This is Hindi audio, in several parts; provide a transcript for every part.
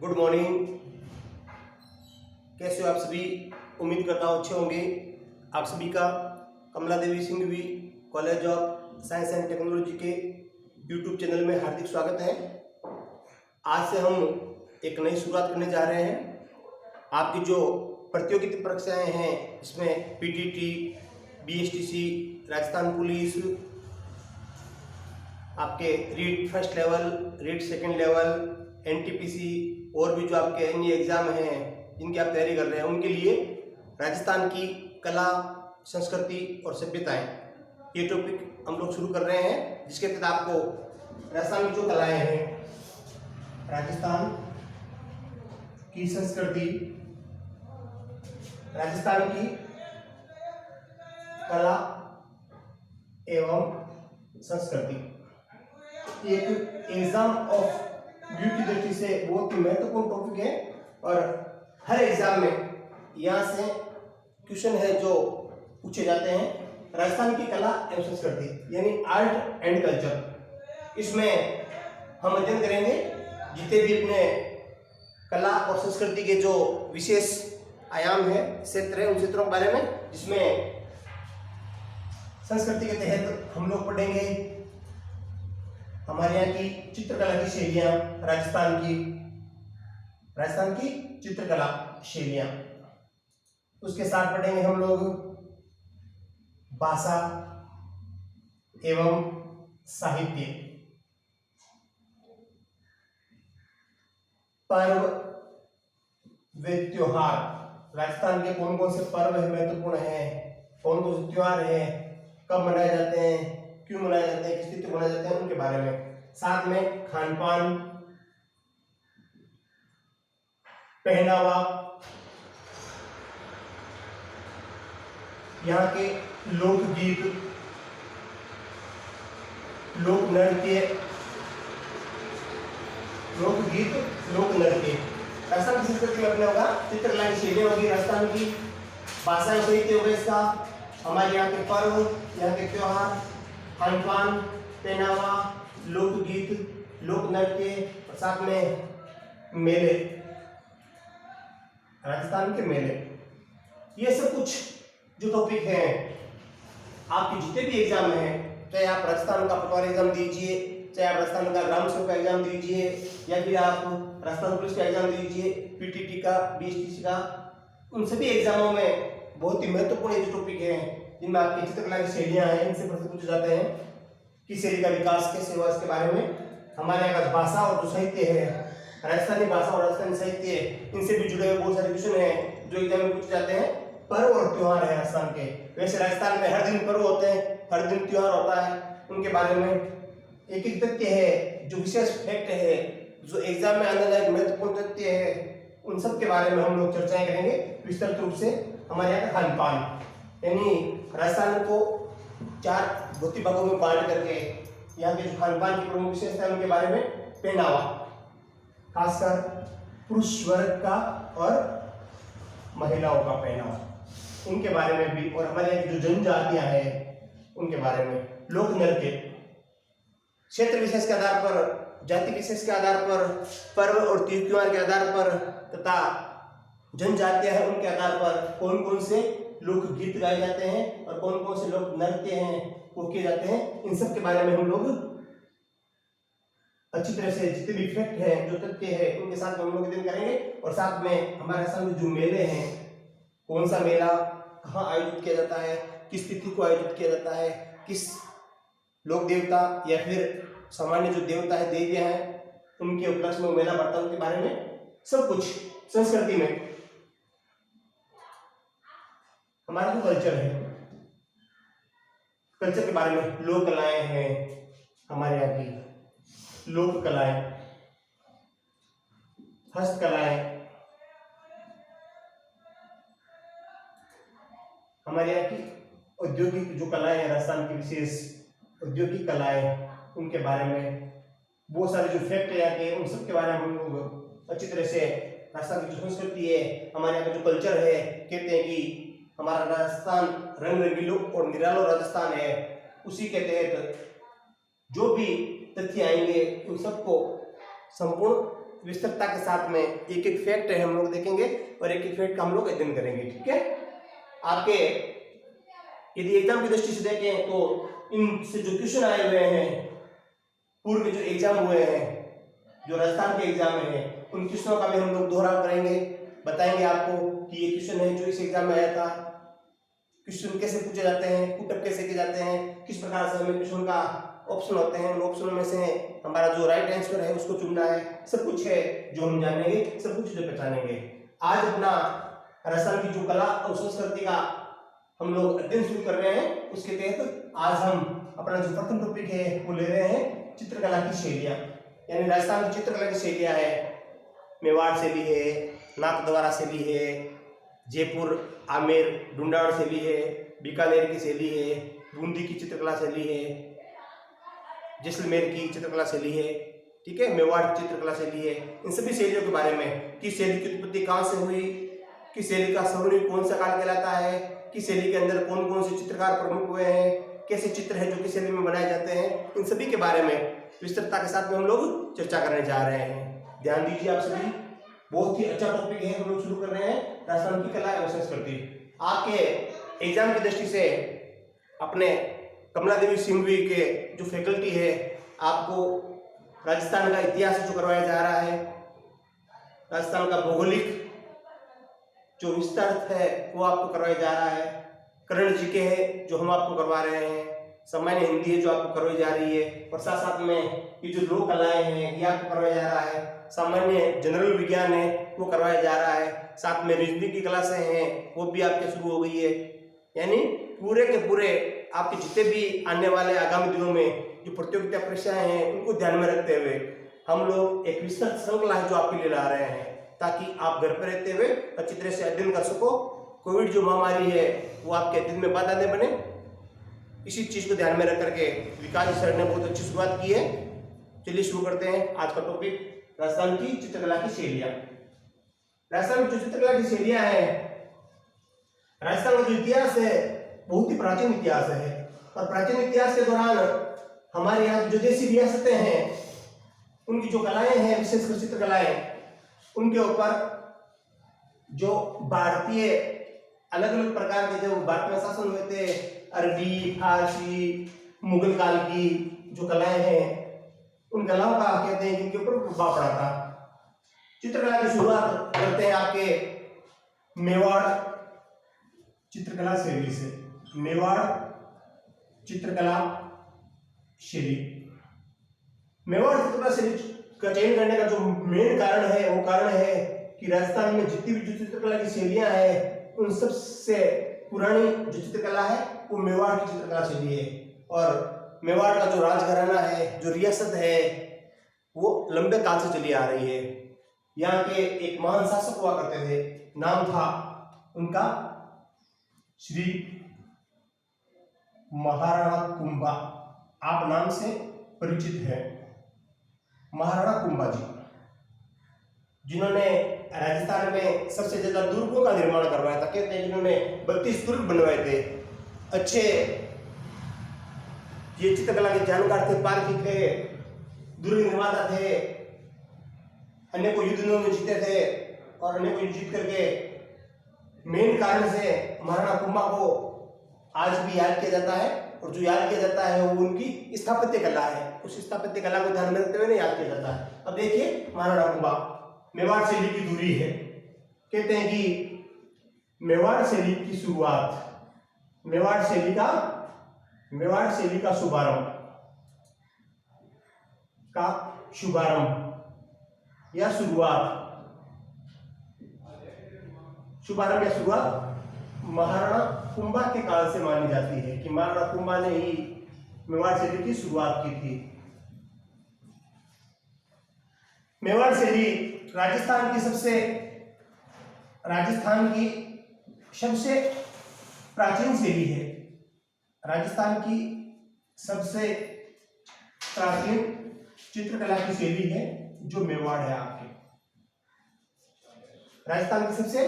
Good morning. कैसे हो आप सभी? उम्मीद करता हूँ अच्छे होंगे। आप सभी का Kamala Devi Singhvi college of science and technology के यूट्यूब चैनल में हार्दिक स्वागत है। आज से हम एक नई शुरुआत करने जा रहे हैं। आपकी जो प्रतियोगिता परीक्षाएं हैं इसमें पीटीटी, बीएसटीसी, राजस्थान पुलिस, आपके read first level, read second level, NTPC और भी जो आपके अन्य एग्जाम हैं जिनकी आप तैयारी कर रहे हैं उनके लिए राजस्थान की कला, संस्कृति और सभ्यताएं, ये टॉपिक हम लोग शुरू कर रहे हैं, जिसके तहत आपको राजस्थान की जो कलाएं हैं, राजस्थान की संस्कृति, राजस्थान की कला एवं संस्कृति एक एग्जाम ऑफ व्यू की दृष्टि से बहुत ही महत्वपूर्ण टॉपिक है और हर एग्जाम में यहाँ से क्वेश्चन है जो पूछे जाते हैं। राजस्थान की कला एवं संस्कृति यानी आर्ट एंड कल्चर, इसमें हम अध्ययन करेंगे जितने भी अपने कला और संस्कृति के जो विशेष आयाम है, क्षेत्र है, उन क्षेत्रों के बारे में, जिसमें संस्कृति के तहत हम लोग पढ़ेंगे हमारे यहाँ की चित्रकला की शैलियाँ, राजस्थान की चित्रकला शैलियाँ। उसके साथ पढ़ेंगे हम लोग भाषा एवं साहित्य, पर्व व त्योहार, राजस्थान के कौन कौन से पर्व है महत्वपूर्ण है, कौन कौन से त्योहार है, कब मनाए जाते हैं, क्यों मनाए जाते हैं, किस तिथि मनाए जाते हैं, उनके बारे में। साथ में खान पान, पहनावा, यहाँ के लोकगीत, लोक नृत्य, लोक नृत्य। राजस्थान की संस्कृति में अपने होगा चित्रकला की शैली होगी, राजस्थान की भाषा साहित्य होगा इसका, हमारे यहाँ के पर्व, यहाँ के त्योहार, खान पान, पहनावा, लोकगीत, लोक नृत्य और साथ में मेले, राजस्थान के मेले। ये सब कुछ जो टॉपिक हैं आपके जितने भी एग्जाम हैं, चाहे आप राजस्थान का पटवारी एग्जाम दीजिए, चाहे आप राजस्थान का ग्राम सेवक का एग्जाम दीजिए, या फिर आप राजस्थान पुलिस का एग्जाम दीजिए, पीटीटी का, बीएसटीसी का, उन सभी एग्जामों में बहुत ही महत्वपूर्ण जो टॉपिक हैं जिनमें आपकी चित्रकला की शैलियाँ हैं, इनसे प्रश्न पूछे जाते हैं। किस शैली का विकास कैसे हुआ इसके बारे में। हमारे यहाँ का भाषा और जो साहित्य है, राजस्थानी भाषा और राजस्थानी साहित्य, इनसे भी जुड़े हुए बहुत सारे क्वेश्चन हैं जो एग्जाम में पूछे जाते हैं। पर्व और त्योहार है राजस्थान के, वैसे राजस्थान में हर दिन पर्व होते हैं, हर दिन त्योहार होता है, उनके बारे में एक एक तथ्य है जो विशेष फैक्ट है, जो एग्जाम में आने लायक महत्वपूर्ण तथ्य है, उन सब के बारे में हम लोग चर्चाएं करेंगे विस्तृत रूप से। हमारे यहाँ का खान पान, यानी राजस्थान को 4 भौतिक भागों में बांट करके यहाँ के जो खान पान की प्रमुख विशेषता है उनके बारे में। पहनावा, खासकर पुरुष वर्ग का और महिलाओं का पहनावा, उनके बारे में भी, और हमारे यहाँ की जो जनजातियां हैं उनके बारे में। लोक नृत्य, क्षेत्र विशेष के आधार पर, जाति विशेष के आधार पर, पर्व और त्योहार के आधार पर तथा जनजातियां हैं उनके आधार पर कौन कौन से लोक गीत गाए जाते हैं और कौन कौन से लोक नृत्य हैं वो किए जाते हैं, इन सब के बारे में हम लोग अच्छी तरह से जितने भी फैक्ट हैं, जो तथ्य है, उनके साथ में हम लोग अध्ययन करेंगे। और साथ में हमारे राजस्थान में जो मेले हैं, कौन सा मेला कहाँ आयोजित किया जाता है, किस तिथि को आयोजित किया जाता है, किस लोक देवता या फिर सामान्य जो देवता है, देवियां हैं, उनके उपलक्ष्य में मेला पड़ता है, उनके बारे में सब कुछ। संस्कृति में हमारा जो कल्चर है, कल्चर के बारे में, लोक कलाएं हैं हमारे यहाँ की, लोक कलाएं, हस्तकलाएं, हमारे यहाँ की औद्योगिक जो कलाएं हैं, राजस्थान की विशेष औद्योगिक कलाएं, उनके बारे में बहुत सारे जो फैक्ट यहाँ के, उन सब के बारे में हम लोग अच्छी तरह से। राजस्थान की जो संस्कृति है, हमारे यहाँ का जो कल्चर है, कहते हैं कि हमारा राजस्थान रंग रंगीलो और निरालो राजस्थान है, उसी के तहत जो भी तथ्य आएंगे उन सबको संपूर्ण विस्तृतता के साथ में एक एक फैक्ट है हम लोग देखेंगे और एक एक फैक्ट का हम लोग अध्ययन करेंगे। ठीक है, आपके यदि एग्जाम की दृष्टि से देखें तो इनसे जो क्वेश्चन आए हुए हैं, पूर्व में जो एग्जाम हुए हैं, जो राजस्थान के एग्जाम में है, उन क्वेश्चनों का भी हम लोग दोहराव करेंगे, बताएंगे आपको कि ये क्वेश्चन है जो इस एग्जाम में आया था, क्वेश्चन कैसे पूछे जाते हैं, पुटअप कैसे किए जाते हैं, किस प्रकार से हमें क्वेश्चन का ऑप्शन होते हैं, उन ऑप्शनों में से हमारा जो राइट आंसर है उसको चुनना है, सब कुछ है जो हम जानेंगे, सब कुछ जो पहचानेंगे। आज अपना राजस्थान की जो कला और संस्कृति का हम लोग अध्ययन शुरू कर रहे हैं, उसके तहत आज हम अपना जो प्रथम टॉपिक है वो ले रहे हैं चित्रकला की शैलियाँ, यानी राजस्थान की चित्रकला की शैलियाँ है। मेवाड़ शैली है, नाथद्वारा शैली है, जयपुर आमेर ढूंढाड़ शैली है, बीकानेर की शैली है, बूंदी की चित्रकला शैली है, जैसलमेर की चित्रकला शैली है। ठीक है, मेवाड़ की चित्रकला शैली है। इन सभी शैलियों के बारे में, किस शैली की उत्पत्ति कहाँ से हुई, किस शैली का स्वर्णिम कौन सा काल कहलाता है, किस शैली के अंदर कौन कौन से चित्रकार प्रमुख हुए हैं, कैसे चित्र है जो किस शैली में बनाए जाते हैं, इन सभी के बारे में विस्तृतता के साथ में हम लोग चर्चा करने जा रहे हैं। ध्यान दीजिए आप सभी, बहुत ही अच्छा टॉपिक है, हम लोग शुरू कर रहे हैं राजस्थान की कला एवं संस्कृति। आपके एग्जाम की दृष्टि से अपने कमला देवी सिंघवी के जो फैकल्टी है, आपको राजस्थान का इतिहास जो करवाया जा रहा है, राजस्थान का भौगोलिक जो विस्तार है वो आपको करवाया जा रहा है, करण जी के है जो हम आपको करवा रहे हैं, सामान्य हिंदी है जो आपको करवाई जा रही है, और साथ साथ में ये जो लोक कलाएं हैं ये आपको करवाया जा रहा है, सामान्य जनरल विज्ञान है वो करवाया जा रहा है, साथ में रीजनिंग की क्लासें हैं वो भी आपके शुरू हो गई है। यानी पूरे के पूरे आपके जितने भी आने वाले आगामी दिनों में जो प्रतियोगिता परीक्षाएं हैं उनको ध्यान में रखते हुए हम लोग एक विस्तृत श्रृंखला है जो आपके लिए ला रहे हैं, ताकि आप घर पर रहते हुए अच्छी तरह से अध्ययन कर सको। कोविड जो महामारी है वो आपके अध्ययन में बाधा न बने, इसी चीज को ध्यान में रख करके विकास सर ने बहुत अच्छी शुरुआत की है। चलिए शुरू करते हैं आज का टॉपिक, राजस्थान की चित्रकला की शैलियाँ। राजस्थान की जो चित्रकला की शैलियाँ हैं, राजस्थान का जो इतिहास है बहुत ही प्राचीन इतिहास है, और प्राचीन इतिहास के दौरान हमारे यहाँ जो देशी रियासतें हैं उनकी जो कलाएं हैं, विशेषकर चित्रकलाएं, उनके ऊपर जो भारतीय अलग अलग प्रकार के जो भारत में शासन हुए थे, अरबी, फारसी, मुगल काल की जो कलाएं हैं, उन कलाओं का कहते हैं जिनके ऊपर प्रभाव पड़ा था। चित्रकला की शुरुआत करते हैं आपके मेवाड़ चित्रकला शैली से। मेवाड़ चित्रकला शैली, मेवाड़ चित्रकला शैली का चयन करने का जो मेन कारण है वो कारण है कि राजस्थान में जितनी भी जो चित्रकला की शैलियां हैं उन सबसे पुरानी जो चित्रकला है वो मेवाड़ की चित्रकला शैली है। और मेवाड़ का जो राजघराना है, जो रियासत है, वो लंबे काल से चली आ रही है। यहाँ के एक महान शासक हुआ करते थे, नाम था उनका श्री महाराणा कुंभा, आप नाम से परिचित हैं, महाराणा कुंभा जी, जिन्होंने राजस्थान में सबसे ज्यादा दुर्गों का निर्माण करवाया था। कहते हैं जिन्होंने 32 दुर्ग बनवाए थे। अच्छे ये चित्रकला के जानकार थे, पारखी थे, दुर्ग निर्माता थे, अनेकों युद्ध में जीते थे, और अनेकों युद्ध जीत करके मेन कारण से महाराणा कुंभा को आज भी याद किया जाता है, और जो याद किया जाता है वो उनकी स्थापत्य कला है, उस स्थापत्य कला को ध्यान में रखते हुए याद किया जाता है। अब देखिए महाराणा कुंभा मेवाड़ शैली की दूरी है। कहते हैं कि मेवाड़ शैली की शुरुआत, मेवाड़ शैली का शुभारंभ या शुरुआत महाराणा कुंभा के काल से मानी जाती है कि महाराणा कुंभा ने ही मेवाड़ शैली की शुरुआत की थी। मेवाड़ शैली राजस्थान की सबसे प्राचीन शैली है। राजस्थान की सबसे प्राचीन चित्रकला की शैली है जो मेवाड़ है। आपके राजस्थान की सबसे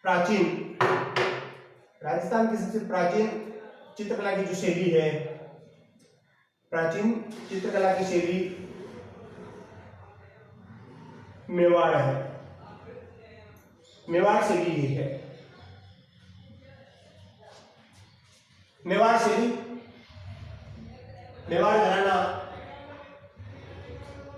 प्राचीन चित्रकला की जो शैली है, प्राचीन चित्रकला की शैली मेवाड़ है, मेवाड़ शैली ये है। मेवाड़ शैली, मेवाड़ घराना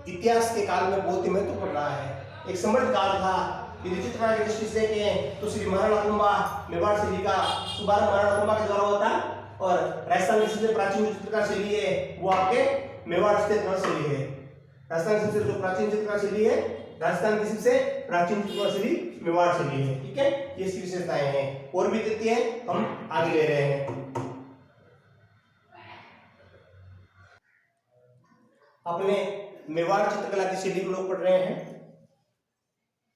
इतिहास के काल में बहुत ही महत्वपूर्ण रहा है। एक समृद्ध काल था। यदि चित्रकला की दृष्टि से देखें तो श्री महाराणा कुंभा मेवाड़ शैली का शुभारंभ महाराणा कुंभा के द्वारा होता, और राजस्थान की सबसे प्राचीन जो चित्रकला शैली है वो आपके मेवाड़ चित्रकला शैली है। राजस्थान की सबसे जो प्राचीन चित्रकला शैली है, राजस्थान की सबसे प्राचीन चित्रकला शैली मेवाड़ शैली है। ठीक है, ये इसकी विशेषताएं हैं। और भी देती है, हम आगे ले रहे हैं। अपने मेवाड़ चित्रकला की शैली को लोग पढ़ रहे हैं।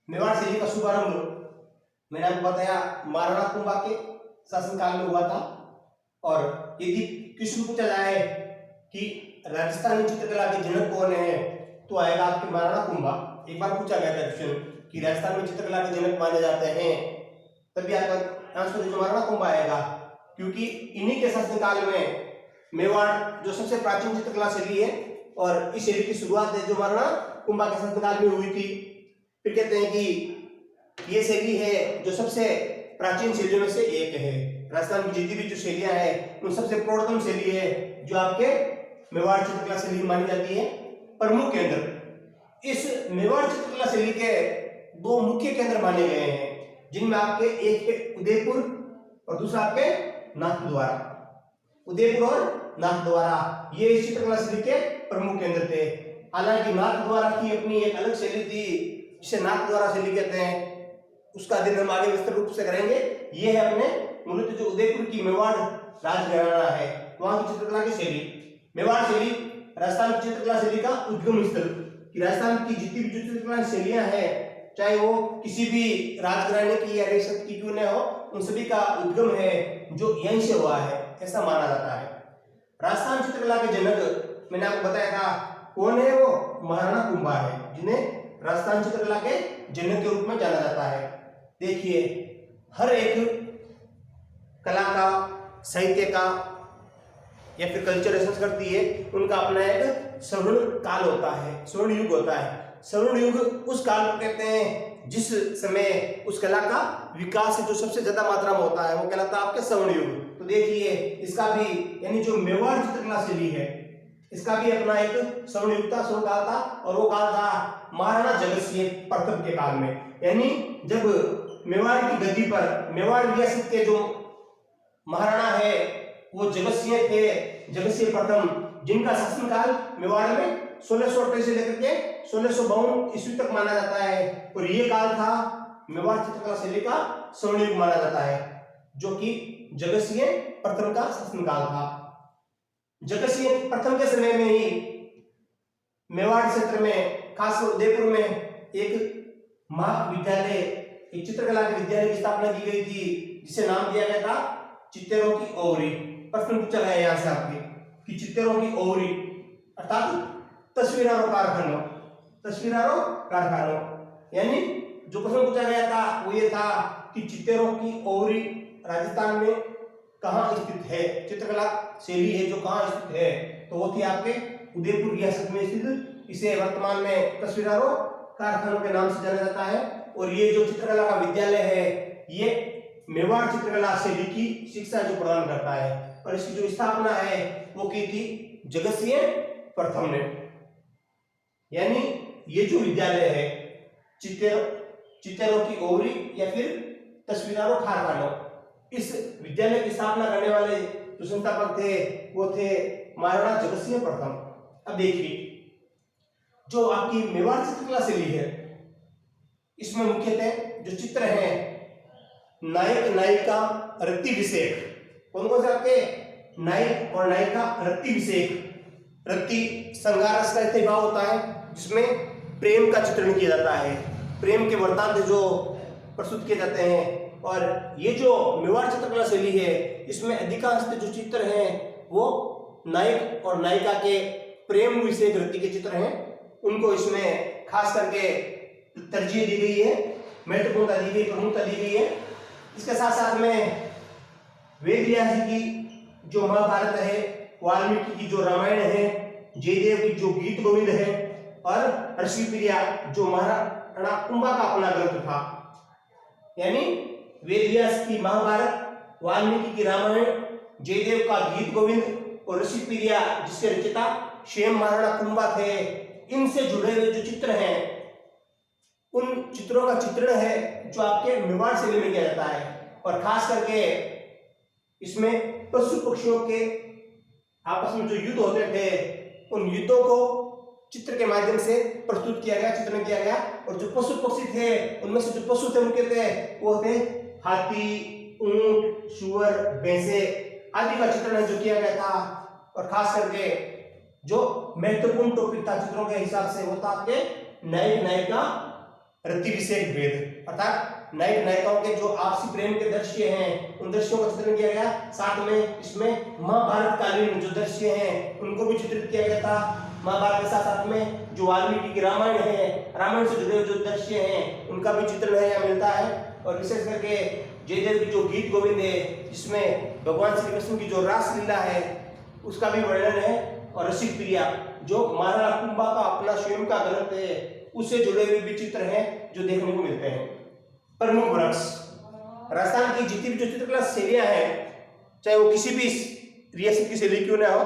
मेवाड़ शैली का शुभारंभ मैंने आपको बताया महाराणा कुंभा के शासनकाल में हुआ था। और यदि किसी को पूछा जाए कि राजस्थानी चित्रकला के जनक कौन है, तो आएगा आपके महाराणा कुंभा। एक बार पूछा गया था क्वेश्चन कि राजस्थान में चित्रकला के जनक माने जाते हैं, तभी आपका आंसर जो महाराणा कुंभा आएगा, क्योंकि इन्हीं के शासनकाल में मेवाड़ जो सबसे प्राचीन चित्रकला शैली है, और इस शैली की शुरुआत है जो महाराणा कुंभा के शासनकाल में हुई थी। फिर कहते हैं कि ये शैली है जो सबसे प्राचीन शैलियों में से एक है। राजस्थान की जितनी भी जो शैलियां हैं उन सबसे प्रौढ़तम शैली है जो आपके मेवाड़ चित्रकला शैली मानी जाती है। प्रमुख केंद्र, इस मेवाड़ चित्रकला शैली के दो मुख्य केंद्र माने गए हैं, जिनमें आपके एक है उदयपुर और दूसरा आपके नाथद्वारा। उदयपुर और नाथद्वारा ये इस चित्रकला शैली के प्रमुख केंद्र थे। हालांकि नाथद्वारा की अपनी एक अलग शैली थी जिसे नाथद्वारा शैली कहते हैं, उसका अध्ययन हम आगे विस्तृत रूप से करेंगे। ये है अपने मूलतः जो उदयपुर की मेवाड़ राजघराना है वहां की चित्रकला की शैली। मेवाड़ शैली राजस्थान की चित्रकला शैली का उद्गम स्थल, कि राजस्थान की जितनी भी चित्रकला शैलियां हैं, चाहे वो किसी भी राजघराने की या रेशम की क्यों न हो, उन सभी का उद्गम है जो यहीं से हुआ है, ऐसा माना जाता है। राजस्थान चित्रकला के जनक मैंने आपको बताया था कौन है, वो महाराणा कुंभा है, जिन्हें राजस्थान चित्रकला के जनक के रूप में जाना जाता है। देखिए, हर एक कला का, साहित्य का या फिर कल्चर संस्कृति है, उनका अपना एक स्वर्ण काल होता है, स्वर्ण युग होता है। स्वर्ण युग उस काल को कहते हैं जिस समय उस कला का विकास जो सबसे ज्यादा मात्रा में होता है, वो कहलाता है आपके स्वर्ण युग। तो देखिए, इसका भी यानी जो मेवाड़ चित्रकला शैली है, इसका भी अपना एक स्वर्ण युग था, स्वर्ण काल था, और वो काल था महाराणा जगत सिंह प्रथम के काल में। यानी जब मेवाड़ की गद्दी पर मेवाड़ रियासत के जो महाराणा है वो जगत सिंह थे, जगत सिंह प्रथम, जिनका शासनकाल मेवाड़ में 1628 से लेकर के 1652 ईस्वी तक माना जाता है। और ये काल था मेवाड़ चित्रकला शैली का स्वर्ण युग माना जाता है, जो कि जगत सिंह प्रथम का शासनकाल था। जगत सिंह प्रथम के समय में ही मेवाड़ क्षेत्र में, खासकर उदयपुर में, एक महाविद्यालय, एक चित्रकला के विद्यालय की स्थापना की गई थी, जिसे नाम दिया गया था चित्तेरों की ओवरी। प्रश्न पूछा गया यहाँ से आपके कि चित्तेरों की ओवरी अर्थात तस्वीरारों कारखानों, तस्वीरारों कारखानों, यानी जो प्रश्न पूछा गया था वो ये था कि चित्तेरों की ओवरी राजस्थान में कहाँ स्थित है, चित्रकला शैली है जो कहाँ स्थित है, तो वो थी आपके उदयपुर रियासत में स्थित। इसे वर्तमान में तस्वीरारों कारखानों के नाम से जाना जाता है। और ये जो चित्रकला का विद्यालय है, ये मेवाड़ चित्रकला शैली की शिक्षा जो प्रदान करता है, और इसकी जो स्थापना है वो की थी जगत सिंह प्रथम ने। यानी ये जो विद्यालय है चित्तेरों की ओवरी या फिर तस्वीरारों कारखानों, इस विद्यालय की स्थापना करने वाले जो संस्थापक थे वो थे महाराणा जगत सिंह प्रथम। अब देखिए, जो आपकी मेवाड़ चित्रकला शैली है, इसमें मुख्यतः जो चित्र हैं नायक नायिका रतिभिषेक, कौन कौन से आपके नायक और नायिका रतिभिषेक। रति श्रृंगार रस का इत्यादि भाव होता है, जिसमें प्रेम का चित्रण किया जाता है, प्रेम के वृत्तांत जो प्रस्तुत किए जाते हैं। और ये जो मेवाड़ चित्रकला शैली है, इसमें अधिकांश जो चित्र हैं वो नायक और नायिका के प्रेम विषय रति के चित्र हैं, उनको इसमें खास करके तरजीह दी गई है, महत्वपूर्णता दी गई, प्रमुखता दी गई है। इसके साथ साथ में वेद व्यास की जो महाभारत है, वाल्मीकि की जो रामायण है, जयदेव की जो गीत गोविंद है, और ऋषि प्रिया जो कुंभा का अपना ग्रंथ था, यानी वेद व्यास की महाभारत, वाल्मीकि की रामायण, जयदेव का गीत गोविंद और ऋषिप्रिया जिसके रचयिता स्वयं महाराणा कुंभा थे, इनसे जुड़े हुए जो चित्र हैं उन चित्रों का चित्रण है जो आपके मेवाड़ शैली में किया जाता है। और खास करके इसमें पशु पक्षियों के आपस में जो युद्ध होते थे उन युद्धों को चित्र के माध्यम से प्रस्तुत किया गया, चित्रण किया गया। और जो पशु पक्षी थे उनमें से जो पशु थे उनके थे वो थे हाथी, ऊंट, सुअर, भैंसे आदि का चित्रण जो किया गया था। और खास करके जो महत्वपूर्ण टॉपिक था चित्रों के हिसाब से वो था आपके नायक नायिका रतिविषेक भेद, अर्थात नायक नायिकाओं के जो आपसी प्रेम के दृश्य हैं उन दृश्यों का चित्रण किया गया। साथ में इसमें महाभारत कालीन जो दृश्य हैं उनको भी चित्रित किया गया था। महाभारत के साथ साथ में जो वाल्मीकि की रामायण है, रामायण से जुड़े हुए जो दृश्य हैं उनका भी चित्रण है यहाँ मिलता है। और विशेष करके जयदेव की जो गीत गोविंद है जिसमें भगवान श्री कृष्ण की जो रास लीला है उसका भी वर्णन है। और ऋषिप्रिया जो महाराणा कुंभा का अपना स्वयं का ग्रंथ है उससे जुड़े हुए भी चित्र हैं जो देखने को मिलते हैं। प्रमुख वृक्ष, राजस्थान की जितनी भी जो चित्रकला शैलियां हैं चाहे वो किसी भी रियासत की शैली क्यों ना हो,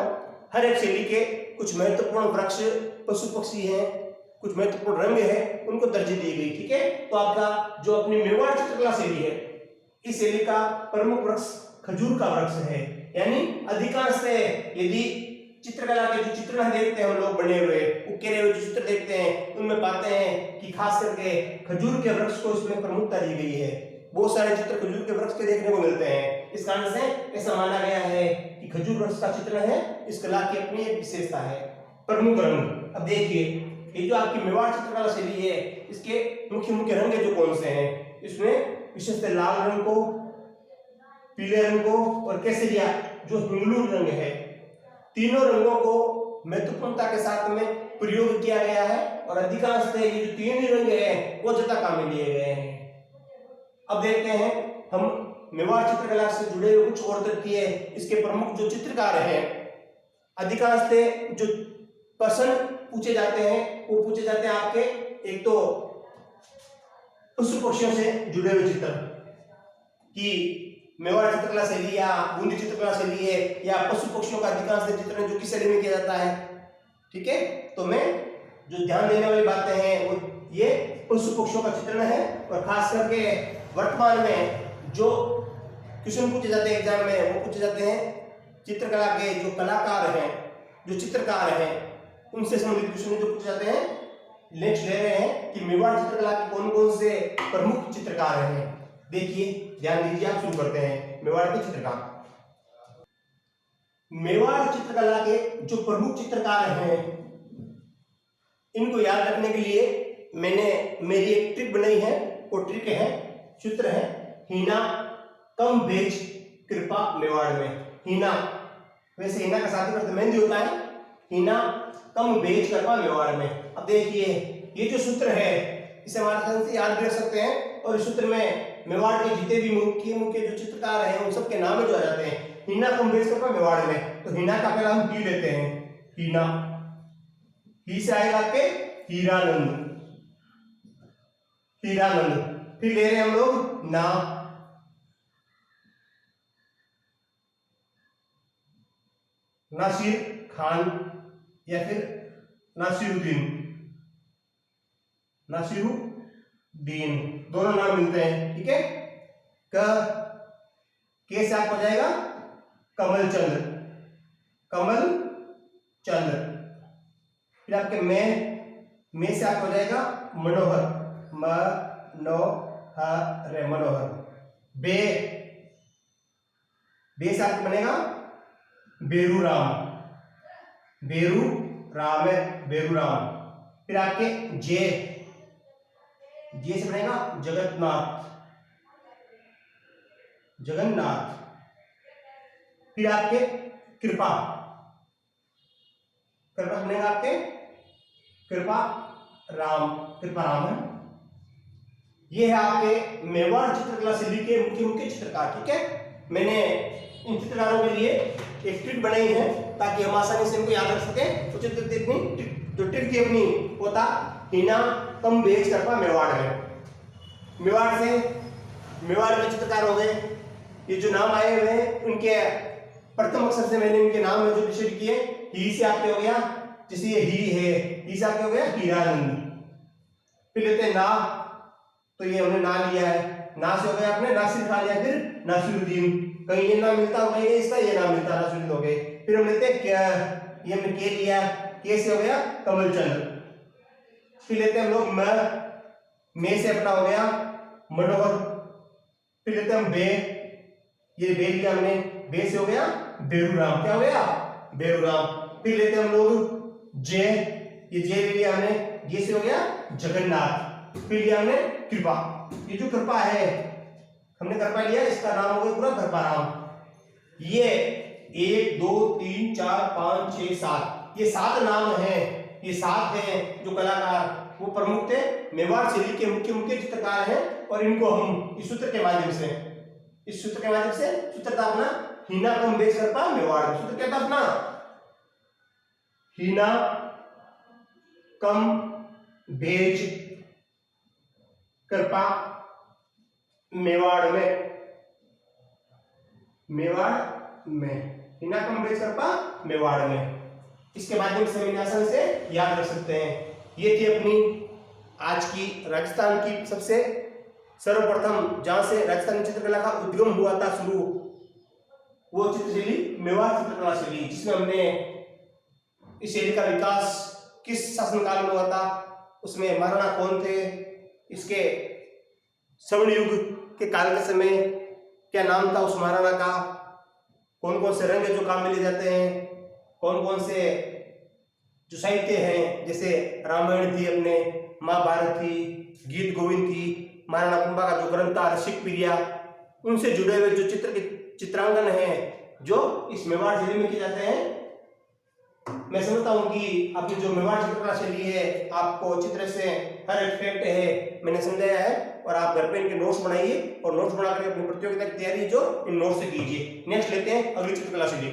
हर एक शैली के कुछ महत्वपूर्ण वृक्ष, पशु पक्षी हैं, कुछ महत्वपूर्ण रंग है, उनको दर्जे दी गई। ठीक है, तो आपका जो अपनी मेवाड़ चित्रकला शैली है इस शैली का प्रमुख वृक्ष खजूर का वृक्ष है। यानी अधिकांश यदि चित्रकला के जो चित्रण देखते हैं हम लोग बने हुए उकेरे हुए जो चित्र देखते हैं उनमें पाते हैं कि खास करके खजूर के वृक्ष को इसमें प्रमुखता दी गई है। बहुत सारे चित्र खजूर के वृक्ष के देखने को मिलते हैं। इस कारण से ऐसा माना गया है कि खजूर वृक्ष का चित्रण है इस कला की अपनी एक विशेषता है। प्रमुख रंग, अब देखिए ये जो आपकी मेवाड़ चित्रकला शैली है इसके मुख्य मुख्य रंग जो कौन से हैं, इसमें विशेषतः लाल रंग को, पीले रंग को और केसरिया जो हिंगलूर रंग है, तीनों रंगों को महत्वपूर्णता के साथ में प्रयोग किया गया है। और अधिकांश ये जो तीन ही रंग हैं वो ज्यादा काम में लिए गए हैं। अब देखते हैं हम मेवाड़ चित्रकला से जुड़े हुए कुछ और तथ्य इसके प्रमुख जो चित्रकार हैं। अधिकांश जो प्रश्न पूछे जाते हैं वो पूछे जाते हैं आपके एक तो पशु पक्षियों से जुड़े हुए चित्र कि मेवाड़ चित्रकला शैली या बूंदी चित्रकला शैली है या पशु पक्षियों का अधिकांश चित्रण जो किस शैली में किया जाता है। ठीक है, तो मैं जो ध्यान देने वाली बातें हैं वो ये पशु पक्षियों का चित्रण है। और खास करके वर्तमान में जो क्वेश्चन पूछे जाते हैं एग्जाम में वो पूछे जाते हैं चित्रकला के जो कलाकार हैं, जो चित्रकार हैं उनसे संबंधित क्वेश्चन जो पूछे जाते हैं। नेक्स्ट ले रहे हैं कि मेवाड़ चित्रकला के कौन कौन से प्रमुख चित्रकार हैं। देखिए ध्यान दीजिए, आप शुरू करते हैं मेवाड़ के चित्रकार। मेवाड़ चित्रकला के जो प्रमुख चित्रकार हैं इनको याद रखने के लिए मैंने मेरी एक ट्रिक बनाई है। वो ट्रिक है, सूत्र है हीना कम बेच कृपा मेवाड़ में। हीना, वैसे हीना का साथी अर्थ मेहंदी होता है, हीना कम बेच कृपा मेवाड़ में। अब देखिए ये जो सूत्र है इसे हमारे से याद रख सकते हैं। और इस सूत्र में मेवाड़ के जितने भी मुख्य मुख्य जो चित्रकार हैं उन सबके नाम जो आ जाते हैं। हीना कम बेच कृपा मेवाड़ में, तो हीना का पहला हम ही लेते हैं, हीना, ही से आएगा के हीरानंद, हीरानंद। फिर ले रहे हैं हम लोग ना, नासिर खान या फिर नासिरुद्दीन, नासिरुद्दीन, दोनों नाम मिलते हैं। ठीक है, के से आप हो जाएगा कमल चंद्र, कमल चंद्र। फिर आपके में से आप हो जाएगा मनोहर, मनोहर। बे से आपको बनेगा बेरूराम, बेरूराम है, बेरूराम। फिर आपके जे से बनेगा जगन्नाथ, जगन्नाथ। फिर आपके कृपा बनेगा आपके कृपा राम है। ये है आपके मेवाड़ चित्रकला शैली के मुख्य मुख्य चित्रकार। ठीक है, मैंने इन चित्रकारों के लिए एक ट्रिक बनाई है ताकि हम आसानी से इनको याद रख सकें। तो चित्र जो ट्रिक थी अपनी वो था हिना कम बेच करपा मेवाड़ में। मेवाड़ के चित्रकार हो गए। ये जो नाम आए हुए हैं उनके प्रथम अक्षर से मैंने इनके नाम में जो डिसाइड किए, ही से आपके हो गया, जैसे ये ही से आपके हो गया हीरानंद। फिर लेते हैं ना, तो ये हमने ना लिया है, ना से हो गया आपने नासिर खा लिया, फिर नासिरुद्दीन, कहीं ये ना मिलता हो कहीं इसका ये ना मिलता, नासिरुद्दीन हो गए। फिर हम लेते हैं क्या, ये हमने के लिया, के से हो गया कमल चंद। फिर लेते हैं हम लोग मे से अपना हो गया मनोहर। फिर लेते हैं हम बे, ये बे लिया हमने, बे से हो गया बेरूराम, क्या हो गया बेरूराम। फिर लेते हैं हम लोग जे, ये जे ले लिया हमने, ये से हो गया जगन्नाथ। फिर लिया हमने कृपा, ये जो कृपा है हमने कृपा लिया, इसका नाम हो गया पूरा कृपाराम। ये 1 2 3 4 5 6 7, ये 7 नाम हैं, ये 7 हैं जो कलाकार वो प्रमुख थे, मेवाड़ शैली के मुख्य चित्रकार हैं। और इनको हम इस सूत्र के माध्यम से, सूत्र था अपना हीना कम बेच करपा मेवाड़। सूत्र क्या था अपना, हीना कम बेच करपा मेवाड़ में, हीना कम बेच करपा मेवाड़ में। इसके माध्यम से हम आसानी से याद रख सकते हैं। ये थी अपनी आज की राजस्थान की सबसे सर्वप्रथम जहां से राजस्थानी चित्रकला का उद्गम हुआ था शुरू, वो चित्रशैली मेवाड़ चित्रकला शैली, जिसमें हमने इस शैली का विकास किस शासनकाल में हुआ था, उसमें महाराणा कौन थे, इसके स्वर्ण युग के काल के समय क्या नाम था उस महाराणा का, कौन कौन से रंग जो काम में ले जाते हैं, कौन कौन से जो साहित्य हैं, जैसे रामायण थी, अपने महाभारत थी, गीत गोविंद थी, महाराणा कुंभा का जो ग्रंथ था ऋषिक प्रिया, उनसे जुड़े हुए जो चित्रांकन है जो इस मेवाड़ शैली में किए जाते हैं। मैं समझता हूँ कि आपकी जो मेवाड़ चित्रकला शैली है, आपको चित्र से हर एक फैक्ट है मैंने समझाया है, और आप घर पे इनके नोट्स बनाइए और नोट्स बनाकर अपनी प्रतियोगिता की तैयारी जो इन नोट्स से कीजिए। नेक्स्ट लेते हैं अगली चित्रकला शैली।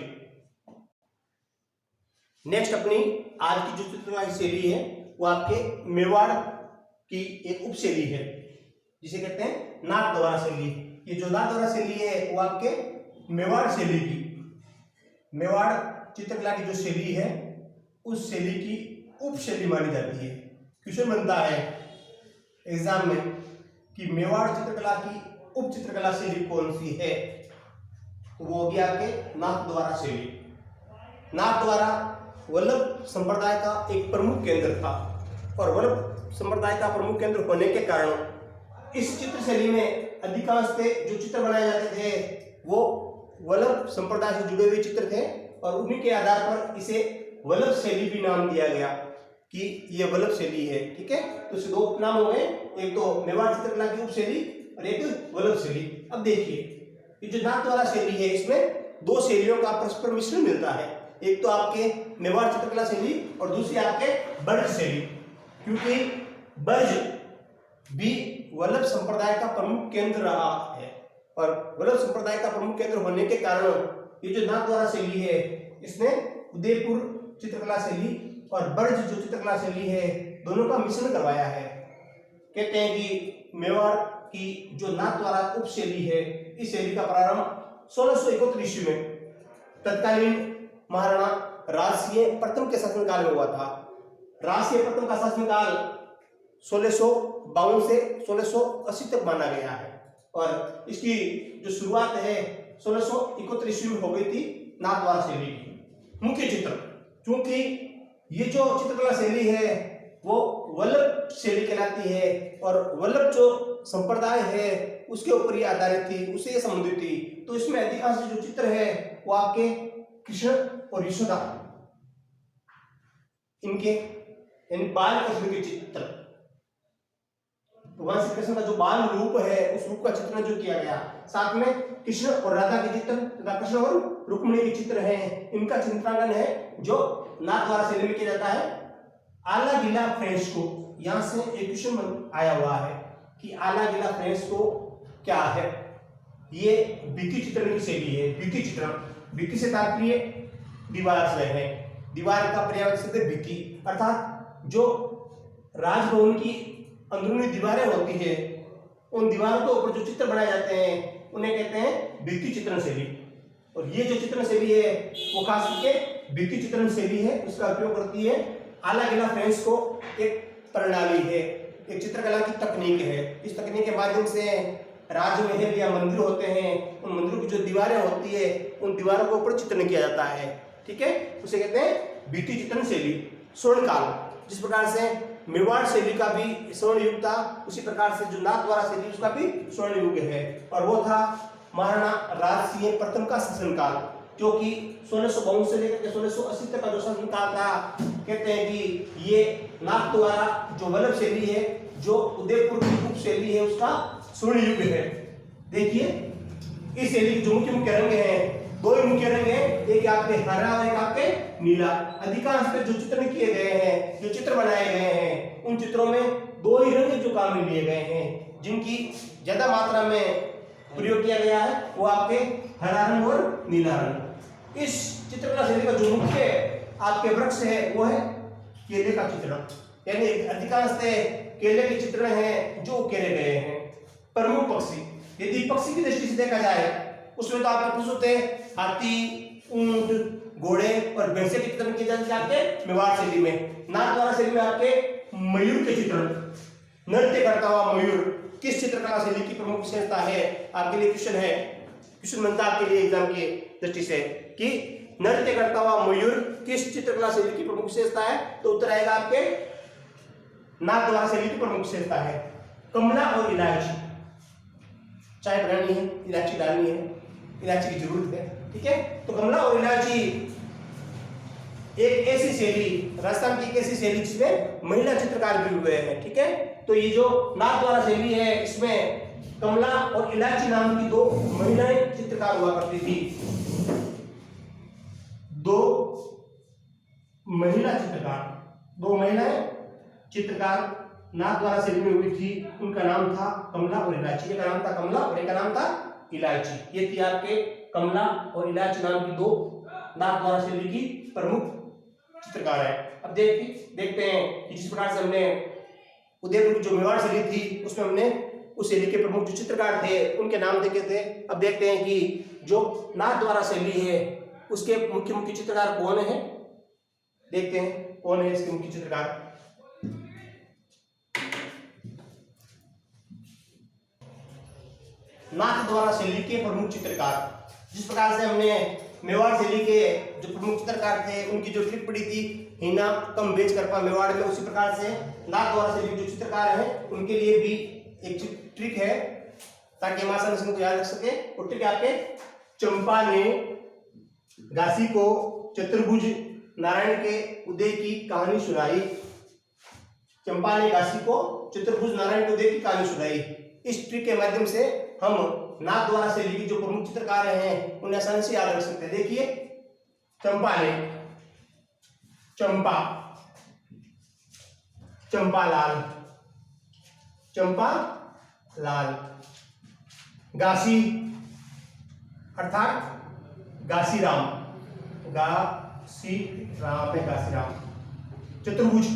नेक्स्ट अपनी आज की जो चित्रकला शैली है वो आपके मेवाड़ की एक उपशैली है, जिसे कहते हैं नाथ द्वारा शैली। ये जो नाथ द्वारा शैली है वो आपके मेवाड़ शैली की, मेवाड़ चित्रकला की जो शैली है उस शैली की उपशैली मानी जाती है। क्वेश्चन बनता है एग्जाम में कि मेवाड़ चित्रकला की उप चित्रकला शैली कौन सी है, तो वो होगी आपके नाथ द्वारा शैली। नाथ द्वारा वल्लभ संप्रदाय का एक प्रमुख केंद्र था, और वल्लभ संप्रदाय का प्रमुख केंद्र होने के कारण इस चित्र शैली में अधिकांश जो चित्र बनाए जाते थे वो वल्लभ संप्रदाय से जुड़े हुए चित्र थे, और उन्हीं के आधार पर इसे वल्लभ शैली भी नाम दिया गया कि ये वल्लभ शैली है। ठीक है, तो इसे 2 उपनाम हो गए, एक तो मेवाड़ चित्रकला की उपशैली और एक वल्लभ शैली। अब देखिए ये जो नाथ द्वारा शैली है इसमें 2 शैलियों का परस्पर मिश्रण मिलता है, एक तो आपके मेवाड़ चित्रकला शैली और दूसरी आपके ब्रज शैली, क्योंकि ब्रज भी वल्लभ संप्रदाय का प्रमुख केंद्र रहा है, और वल्लभ संप्रदाय का प्रमुख केंद्र होने के कारण ये जो नाथ द्वारा शैली है इसने उदयपुर चित्रकला शैली और ब्रज जो चित्रकला शैली है दोनों का मिश्रण करवाया है। कहते हैं कि मेवाड़ की जो नाथ द्वारा उप शैली है, इस शैली का प्रारंभ 1671 ईस्वी में तत्कालीन महाराणा राजसिंह प्रथम के शासनकाल में हुआ था। राजसिंह प्रथम का शासनकाल 1652 से 1680 तक माना गया है, और इसकी जो शुरुआत है 1671 ईस्वी में हो गई थी नाथ द्वारा शैली की। मुख्य चित्र, क्योंकि ये जो चित्रकला शैली है वो वल्लभ शैली कहलाती है, और वल्लभ जो संप्रदाय है उसके ऊपर ये आधारित थी, उससे ये संबंधित थी, तो इसमें अधिकांश जो चित्र है वो आपके कृष्ण और यशोदा इनके यानी बाल कृष्ण के चित्र, भगवान श्री कृष्ण का जो बाल रूप है उस रूप का चित्रण जो किया गया, साथ में कृष्ण और राधा के चित्र तथा कृष्ण और रुक्मिणी के चित्र हैं, इनका चित्रांकन है जो नाथ द्वारा शैली में किया जाता है। आला गीला फ्रेस्को, यहाँ से एक क्वेश्चन आया हुआ है कि आला गीला फ्रेस्को क्या है। ये भित्ति चित्रण की शैली है। भित्ति चित्रण, भित्ति से तात्पर्य दीवार से है, दीवार का पर्यायवाची शब्द भित्ति, अर्थात जो राजभवन की अंदरूनी दीवारें होती है, उन दीवारों के ऊपर जो चित्र बनाए जाते हैं उन्हें कहते हैं भित्ति चित्रण शैली। और ये जो चित्रण शैली है वो खास करके भित्ति चित्रण शैली है, उसका उपयोग करती है आला गीला फ्रेंच को एक प्रणाली है, एक चित्रकला की तकनीक है। इस तकनीक के माध्यम से राजमहल या मंदिर होते हैं, उन मंदिरों की जो दीवारें होती है उन दीवारों के ऊपर चित्रण किया जाता है। ठीक है, उसे कहते हैं भित्ति चित्रण शैली। स्वर्ण काल, जिस प्रकार से मेवाड़ शैली का भी स्वर्ण युग था, उसी प्रकार से जो नाथद्वारा शैली उसका भी स्वर्ण युग है। और वो था महाराणा राज सिंह प्रथम का शासनकाल, जो कि 1652 से लेकर 1680 तक का जो शासनकाल था। कहते हैं कि ये नाथद्वारा जो वल्लभ शैली है, जो उदयपुर की उप शैली है, उसका स्वर्ण युग है। देखिए इस शैली के जो मुख्य मुख्य रंग हैं, दो ही मुख्य रंग हैं, एक आपके हरा और एक आपके नीला। अधिकांश पे जो चित्रण किए गए हैं, जो चित्र बनाए गए हैं, उन चित्रों में दो ही रंग जो काम में लिए गए हैं, जिनकी ज्यादा मात्रा में प्रयोग किया गया है वो आपके हरा रंग और नीला रंग। इस चित्रकला शैली का जो मुख्य आपके वृक्ष है वो है केले का चित्रण, यानी अधिकांश केले के चित्रण हैं जो उकेरे गए हैं। प्रमुख पक्षी, यदि पक्षी की दृष्टि से देखा जाए उसमें तो आपके प्रस्तुत है हाथी, ऊंट, घोड़े और भैंसे के चित्रण किए जाते हैं आपके मेवाड़ शैली में। नाथद्वारा शैली में आपके मयूर के चित्रण, नृत्य करता हुआ मयूर किस चित्रकला शैली की प्रमुख विशेषता है? आपके लिए क्वेश्चन है, क्वेश्चन बनता है आपके लिए एग्जाम की दृष्टि से कि नृत्य करता हुआ मयूर किस चित्रकला शैली की प्रमुख विशेषता है? तो उत्तर आएगा आपके नाथद्वारा शैली की प्रमुख विशेषता है कमला और इलायची। चाय बनानी है, इलायची डालनी है, इलायची की जरूरत है। ठीक है, तो कमला और इलायची एक ऐसी शैली, राजस्थान की एक ऐसी शैली जिसमें महिला चित्रकार भी हुए हैं। ठीक है, तो ये जो नाथद्वारा शैली है इसमें कमला और इलायची नाम की दो महिलाएं चित्रकार हुआ करती थी। दो महिलाएं चित्रकार नाथद्वारा शैली में हुई थी, उनका नाम था कमला और इलायची। एक का नाम था कमला और एक का नाम था इलायची। ये थी आपके कमला और इलायची नाम की दो नाथद्वारा शैली की प्रमुख चित्रकार है। अब देखते हैं कि जिस प्रकार से हमने उदयपुर की जो मेवाड़ शैली थी उसमें हमने उस शैली के प्रमुख जो चित्रकार थे उनके नाम देखे थे। अब देखते हैं कि जो नाथद्वारा शैली है उसके मुख्य चित्रकार कौन है। देखते हैं कौन है इसके मुख्य चित्रकार। नाथद्वारा शैली के प्रमुख चित्रकार, जिस प्रकार से हमने मेवाड़ शैली के जो प्रमुख चित्रकार थे उनकी जो ट्रिक पड़ी थी हिना कम बेच करपा मेवाड़ में, उसी प्रकार से नाथद्वारा शैली जो चित्रकार हैं उनके लिए भी एक ट्रिक है ताकि हम आसानी से उनको याद रख सके। वो ट्रिक आपके चंपा ने घासी को चतुर्भुज नारायण के उदय की कहानी सुनाई। चंपा ने घासी को चतुर्भुज नारायण के उदय की कहानी सुनाई। इस ट्रिक के माध्यम से हम नाथद्वारा शैली की जो प्रमुख चित्रकार हैं उन्हें आसानी से याद रख सकते हैं। देखिए चंपा ने, चंपा लाल, घासी अर्थात घासीराम है घासीराम। चतुर्भुज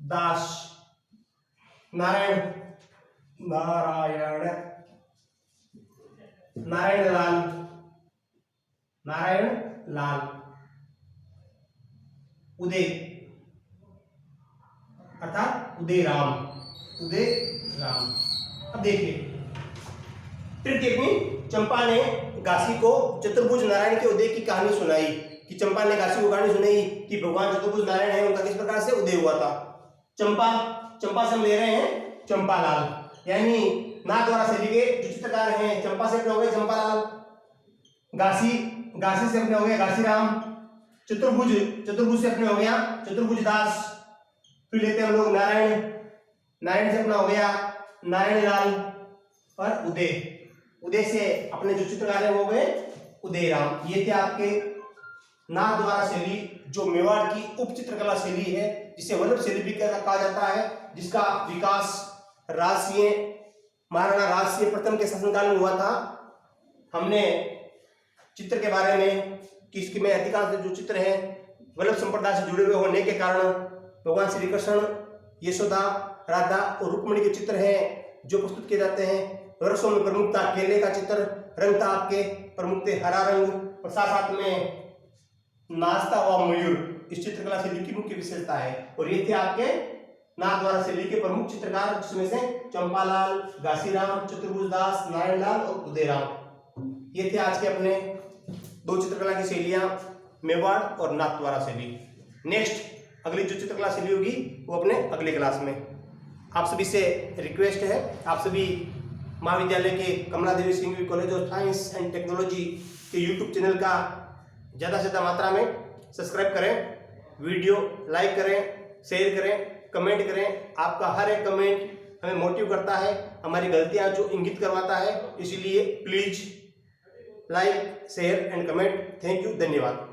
दास, नारायण लाल, उदय अर्थात उदय राम। अब देखिए ट्रिक में चंपा ने घासी को चतुर्भुज नारायण के उदय की कहानी सुनाई कि चंपा ने घासी को कहानी सुनाई कि भगवान चतुर्भुज नारायण है, उनका किस प्रकार से उदय हुआ था। चंपा से हम ले रहे हैं चंपालाल, यानी नाथद्वारा शैली के जो चित्रकार हैं चंपा से अपने हो गए चंपालाल, घासी से अपने हो गए घासीराम, चतुर्भुज से अपने हो गया चतुर्भुज दास। फिर लेते हैं हम लोग नारायण से अपना हो गया नारायण लाल, और उदय से अपने जो चित्रकार है वो गए उदय राम। ये थे आपके नाथद्वारा शैली जो मेवाड़ की उप चित्रकला शैली है, जिसे वल्लभ शैली भी कहा जाता है, जिसका विकास महाराणा राज सिंह प्रथम के शासनकाल में हुआ था। हमने चित्र के बारे में कि इसके में अधिकांश जो चित्र हैं वल्लभ संप्रदाय से जुड़े हुए होने के कारण भगवान श्री कृष्ण, यशोदा, राधा और रुक्मिणी के चित्र हैं जो प्रस्तुत किए जाते हैं। वृक्षों में प्रमुखता केले का चित्र, रंग था आपके प्रमुख थे हरा रंग, और साथ साथ में नाचता हुआ मयूर इस चित्रकला शैली की मुख्य विशेषता है। और ये थे आपके नाथद्वारा शैली के प्रमुख चित्रकार, जिसमें से चंपालाल, घासीराम, चतुर्भुज दास, नारायण लाल और उदयराम। ये थे आज के अपने दो चित्रकला की शैलियां, मेवाड़ और नाथद्वारा शैली। नेक्स्ट अगली जो चित्रकला शैली होगी वो अपने अगले क्लास में। आप सभी से रिक्वेस्ट है, आप सभी महाविद्यालय के Kamala Devi Singh college of science and technology के यूट्यूब चैनल का ज़्यादा से ज़्यादा मात्रा में सब्सक्राइब करें, वीडियो लाइक करें, शेयर करें, कमेंट करें। आपका हर एक कमेंट हमें मोटिव करता है, हमारी गलतियां जो इंगित करवाता है। इसीलिए please like, share and comment. Thank you, धन्यवाद।